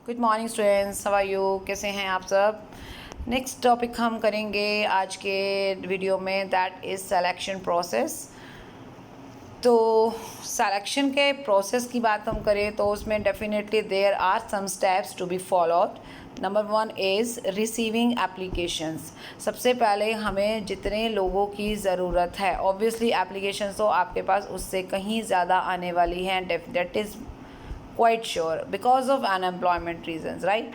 Good morning students, how are you? कैसे हैं आप सब? नेक्स्ट टॉपिक हम करेंगे आज के वीडियो में, दैट इज़ सिलेक्शन प्रोसेस। तो सिलेक्शन के प्रोसेस की बात हम करें तो उसमें definitely there are some steps to be followed. Number 1 is receiving applications. सबसे पहले हमें जितने लोगों की ज़रूरत है, ऑब्वियसली एप्लीकेशंस तो आपके पास उससे कहीं ज़्यादा आने वाली हैं, that is quite sure, because of unemployment reasons, right.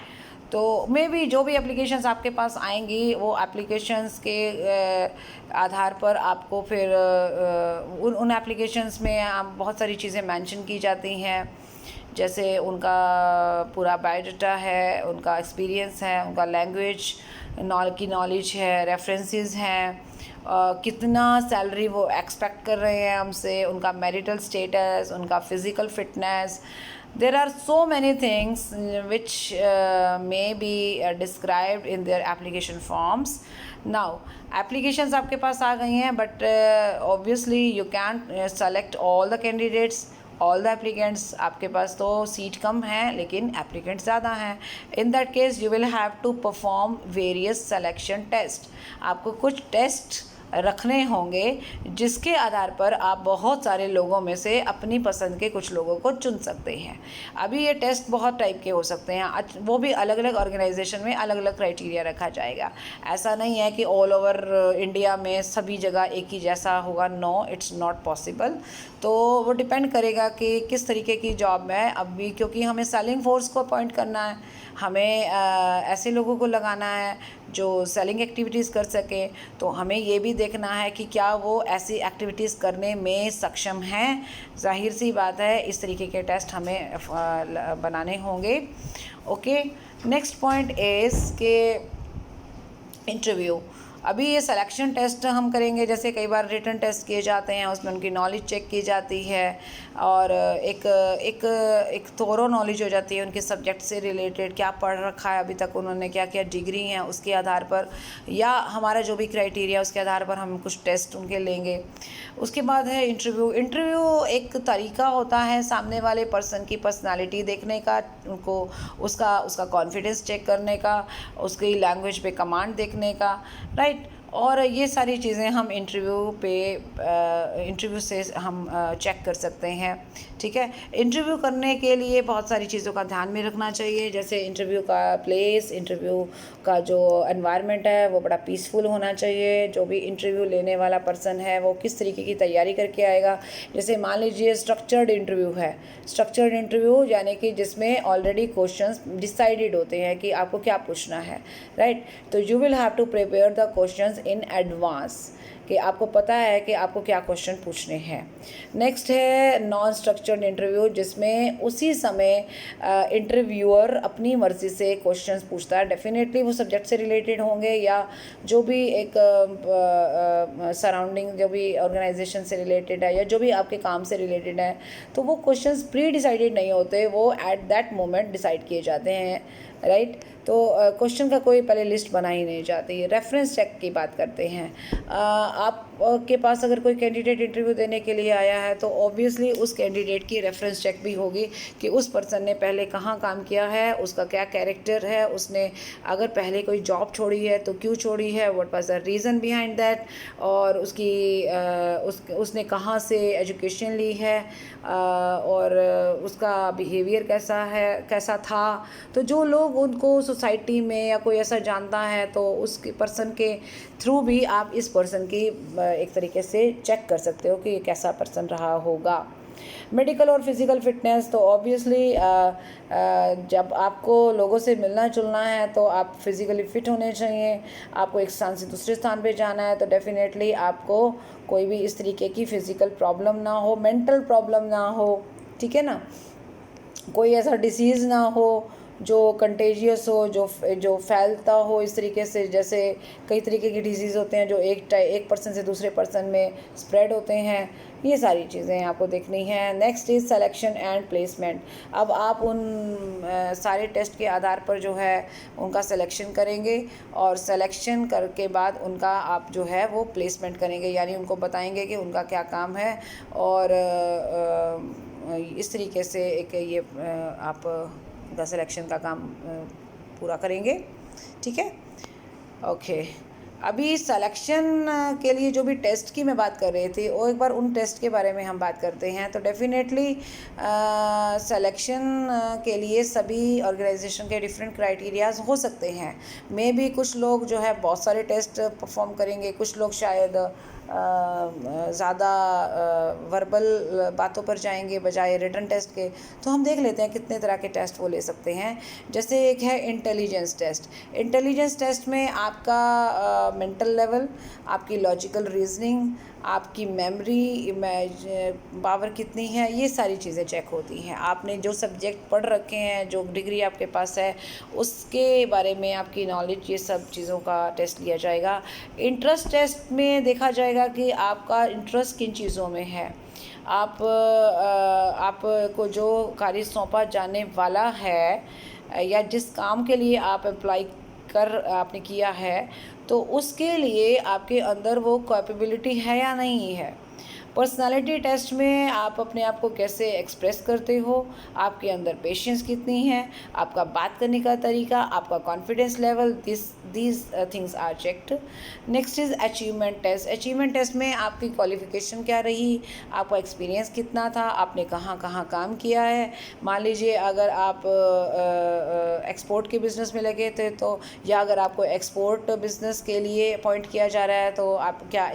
तो मे बी जो भी एप्लीकेशंस आपके पास आएंगी वो एप्लीकेशंस के आधार पर आपको फिर उन एप्लीकेशंस में आप बहुत सारी चीज़ें मेंशन की जाती हैं, जैसे उनका पूरा बायोडाटा है, उनका एक्सपीरियंस है, उनका लैंग्वेज की नॉलेज है, रेफरेंसेस हैं, कितना सैलरी वो एक्सपेक्ट कर रहे हैं हमसे, उनका मैरिटल स्टेटस, उनका physical fitness. There are so many things which may be described in their application forms. Now, applications आपके पास आ गई हैं, but obviously you can't select all the candidates, all the applicants. आपके पास तो सीट कम है लेकिन applicants ज़्यादा हैं. In that case, you will have to perform various selection tests. आपको कुछ टेस्ट रखने होंगे जिसके आधार पर आप बहुत सारे लोगों में से अपनी पसंद के कुछ लोगों को चुन सकते हैं। अभी ये टेस्ट बहुत टाइप के हो सकते हैं, वो भी अलग अलग ऑर्गेनाइजेशन में अलग अलग क्राइटेरिया रखा जाएगा। ऐसा नहीं है कि ऑल ओवर इंडिया में सभी जगह एक ही जैसा होगा, नो, इट्स नॉट पॉसिबल। तो वो डिपेंड करेगा कि किस तरीके की जॉब है। अभी क्योंकि हमें सेलिंग फोर्स को अपॉइंट करना है, हमें ऐसे लोगों को लगाना है जो सेलिंग एक्टिविटीज़ कर सकें, तो हमें ये भी देखना है कि क्या वो ऐसी एक्टिविटीज़ करने में सक्षम हैं। जाहिर सी बात है, इस तरीके के टेस्ट हमें बनाने होंगे। ओके, नेक्स्ट पॉइंट इज़ के इंटरव्यू। अभी ये सिलेक्शन टेस्ट हम करेंगे, जैसे कई बार रिटन टेस्ट किए जाते हैं, उसमें उनकी नॉलेज चेक की जाती है और एक थोरो नॉलेज हो जाती है उनके सब्जेक्ट से रिलेटेड, क्या पढ़ रखा है अभी तक उन्होंने, क्या क्या डिग्री हैं, उसके आधार पर या हमारा जो भी क्राइटेरिया उसके आधार पर हम कुछ टेस्ट उनके लेंगे। उसके बाद है इंटरव्यू। इंटरव्यू एक तरीका होता है सामने वाले पर्सन की पर्सनालिटी देखने का, उनको उसका कॉन्फिडेंस चेक करने का, उसकी लैंग्वेज पे कमांड देखने का, राइट। और ये सारी चीज़ें हम इंटरव्यू से हम चेक कर सकते हैं, ठीक है। इंटरव्यू करने के लिए बहुत सारी चीज़ों का ध्यान में रखना चाहिए, जैसे इंटरव्यू का प्लेस, इंटरव्यू का जो एनवायरनमेंट है वो बड़ा पीसफुल होना चाहिए। जो भी इंटरव्यू लेने वाला पर्सन है वो किस तरीके की तैयारी करके आएगा। जैसे मान लीजिए स्ट्रक्चर्ड इंटरव्यू है, स्ट्रक्चर्ड इंटरव्यू यानी कि जिसमें ऑलरेडी क्वेश्चंस डिसाइडेड होते हैं कि आपको क्या पूछना है, राइट। तो you will have to prepare the questions in advance, कि आपको पता है कि आपको क्या क्वेश्चन पूछने हैं। नेक्स्ट है नॉन स्ट्रक्चर्ड इंटरव्यू, जिसमें उसी समय इंटरव्यूअर अपनी मर्ज़ी से क्वेश्चंस पूछता है। डेफिनेटली वो सब्जेक्ट से रिलेटेड होंगे या जो भी एक सराउंडिंग जो भी ऑर्गेनाइजेशन से रिलेटेड है या जो भी आपके काम से रिलेटेड है, तो वो क्वेश्चंस प्री डिसाइडेड नहीं होते, वो एट दैट मोमेंट डिसाइड किए जाते हैं, राइट। तो क्वेश्चन का कोई पहले लिस्ट बना ही नहीं जाती। रेफरेंस चेक की बात करते हैं। आप के पास अगर कोई कैंडिडेट इंटरव्यू देने के लिए आया है तो ऑब्वियसली उस कैंडिडेट की रेफरेंस चेक भी होगी कि उस पर्सन ने पहले कहाँ काम किया है, उसका क्या कैरेक्टर है, उसने अगर पहले कोई जॉब छोड़ी है तो क्यों छोड़ी है, what was the reason behind that, और उसने कहाँ से एजुकेशन ली है, और उसका बिहेवियर कैसा था। तो जो लोग उनको सोसाइटी में या कोई ऐसा जानता है तो उस पर्सन के थ्रू भी आप इस पर्सन की एक तरीके से चेक कर सकते हो कि ये कैसा पर्सन रहा होगा। मेडिकल और फिज़िकल फिटनेस, तो ऑब्वियसली जब आपको लोगों से मिलना जुलना है तो आप फिज़िकली फ़िट होने चाहिए। आपको एक स्थान से दूसरे स्थान पे जाना है तो डेफिनेटली आपको कोई भी इस तरीके की फ़िज़िकल प्रॉब्लम ना हो, मेंटल प्रॉब्लम ना हो, ठीक है ना, कोई ऐसा डिसीज़ ना हो जो कंटेजियस हो, जो फैलता हो इस तरीके से। जैसे कई तरीके के डिजीज़ होते हैं जो एक पर्सन से दूसरे पर्सन में स्प्रेड होते हैं। ये सारी चीज़ें आपको देखनी है। Next is selection and placement. अब आप उन सारे टेस्ट के आधार पर जो है उनका सिलेक्शन करेंगे और सिलेक्शन करके बाद उनका आप जो है वो प्लेसमेंट करेंगे, यानी उनको बताएंगे कि उनका क्या काम है। और इस तरीके से एक ये आप उनका सिलेक्शन का काम पूरा करेंगे। ठीक है, ओके। अभी सिलेक्शन के लिए जो भी टेस्ट की मैं बात कर रही थी, वो एक बार उन टेस्ट के बारे में हम बात करते हैं। तो डेफिनेटली सिलेक्शन के लिए सभी ऑर्गेनाइजेशन के डिफरेंट क्राइटेरियाज हो सकते हैं। मे भी कुछ लोग जो है बहुत सारे टेस्ट परफॉर्म करेंगे, कुछ लोग शायद ज़्यादा वर्बल बातों पर जाएंगे बजाय रिटन टेस्ट के। तो हम देख लेते हैं कितने तरह के टेस्ट वो ले सकते हैं। जैसे एक है इंटेलिजेंस टेस्ट। इंटेलिजेंस टेस्ट में आपका मेंटल लेवल, आपकी लॉजिकल रीजनिंग, आपकी मेमोरी पावर कितनी है, ये सारी चीज़ें चेक होती हैं। आपने जो सब्जेक्ट पढ़ रखे हैं, जो डिग्री आपके पास है, उसके बारे में आपकी नॉलेज, ये सब चीज़ों का टेस्ट लिया जाएगा। इंटरेस्ट टेस्ट में देखा जाएगा कि आपका इंटरेस्ट किन चीज़ों में है। आपको जो कार्य सौंपा जाने वाला है या जिस काम के लिए आप अप्लाई आपने किया है, तो उसके लिए आपके अंदर वो कैपेबिलिटी है या नहीं है। पर्सनालिटी टेस्ट में आप अपने आप को कैसे एक्सप्रेस करते हो, आपके अंदर पेशेंस कितनी है, आपका बात करने का तरीका, आपका confidence level, these things are checked. Next is achievement test. Achievement test में आपकी क्वालिफिकेशन क्या रही, आपका एक्सपीरियंस कितना था, आपने कहाँ कहाँ काम किया है। मान लीजिए अगर आप एक्सपोर्ट के बिज़नेस में लगे थे, तो या अगर आपको एक्सपोर्ट बिज़नेस के लिए अपॉइंट किया जा रहा है, तो आप क्या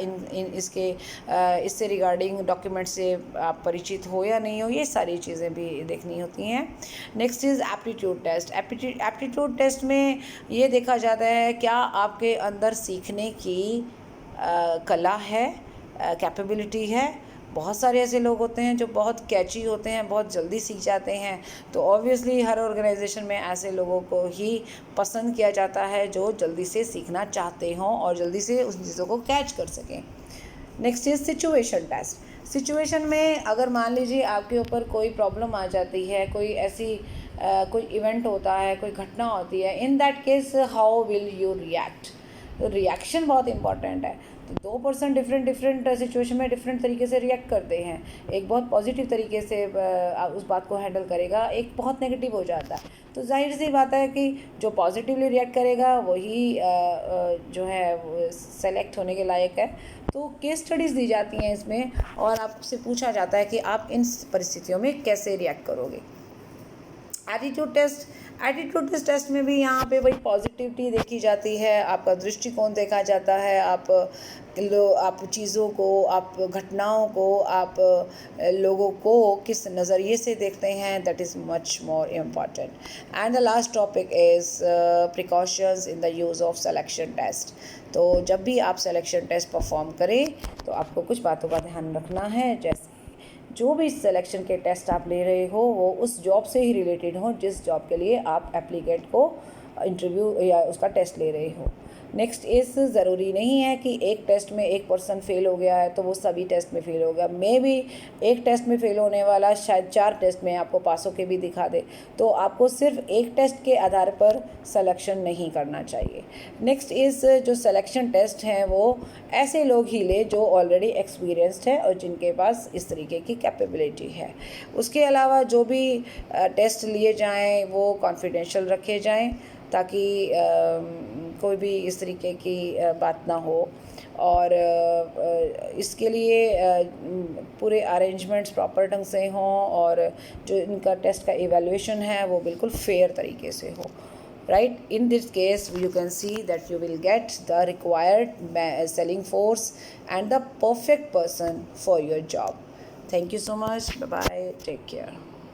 इससे रिगार्डिंग डॉक्यूमेंट से आप परिचित हो या नहीं हो, ये सारी चीज़ें भी देखनी होती हैं। Next is aptitude test. Aptitude test में ये देखा जाता है क्या आपके अंदर सीखने की कला है, कैपेबिलिटी है। बहुत सारे ऐसे लोग होते हैं जो बहुत कैची होते हैं, बहुत जल्दी सीख जाते हैं। तो ऑब्वियसली हर ऑर्गेनाइजेशन में ऐसे लोगों को ही पसंद किया जाता है जो जल्दी से सीखना चाहते हों और जल्दी से उन चीज़ों को कैच कर सकें। Next is situation test. Situation में अगर मान लीजिए आपके ऊपर कोई प्रॉब्लम आ जाती है, कोई ऐसी कोई इवेंट होता है, कोई घटना होती है, in that case how will you react. तो रिएक्शन बहुत इंपॉर्टेंट है। तो दो पर्सन डिफरेंट सिचुएशन में डिफरेंट तरीके से रिएक्ट करते हैं। एक बहुत पॉजिटिव तरीके से उस बात को हैंडल करेगा, एक बहुत नेगेटिव हो जाता है। तो जाहिर सी बात है कि जो पॉजिटिवली रिएक्ट करेगा वही जो है सेलेक्ट होने के लायक है। तो केस स्टडीज़ दी जाती हैं इसमें और आपसे पूछा जाता है कि आप इन परिस्थितियों में कैसे रिएक्ट करोगे। एटीट्यूड टेस्ट में भी यहाँ पे वही पॉजिटिविटी देखी जाती है, आपका दृष्टिकोण देखा जाता है, आप चीज़ों को, आप घटनाओं को, आप लोगों को किस नज़रिए से देखते हैं, that is much more important. And the last topic is precautions in the use of selection test. तो जब भी आप सिलेक्शन टेस्ट परफॉर्म करें तो आपको कुछ बातों का ध्यान रखना है, जैसे जो भी सिलेक्शन के टेस्ट आप ले रहे हो वो उस जॉब से ही रिलेटेड हो जिस जॉब के लिए आप एप्लीकेंट को इंटरव्यू या उसका टेस्ट ले रहे हो। नेक्स्ट इस ज़रूरी नहीं है कि एक टेस्ट में एक पर्सन फेल हो गया है तो वो सभी टेस्ट में फेल हो गया। मे भी एक टेस्ट में फेल होने वाला शायद 4 टेस्ट में आपको पास होके भी दिखा दे। तो आपको सिर्फ एक टेस्ट के आधार पर सिलेक्शन नहीं करना चाहिए। नेक्स्ट इस जो सिलेक्शन टेस्ट हैं वो ऐसे लोग ही ले जो ऑलरेडी एक्सपीरियंस्ड है और जिनके पास इस तरीके की कैपेबिलिटी है। उसके अलावा जो भी टेस्ट लिए जाएँ वो कॉन्फिडेंशियल रखे जाएँ ताकि कोई भी इस तरीके की बात ना हो। और इसके लिए पूरे अरेंजमेंट्स प्रॉपर ढंग से हों और जो इनका टेस्ट का इवैल्यूएशन है वो बिल्कुल फेयर तरीके से हो। Right, in this case you can see that you will get the required selling force and the perfect person for your job. Thank you so much. Bye bye. Take care.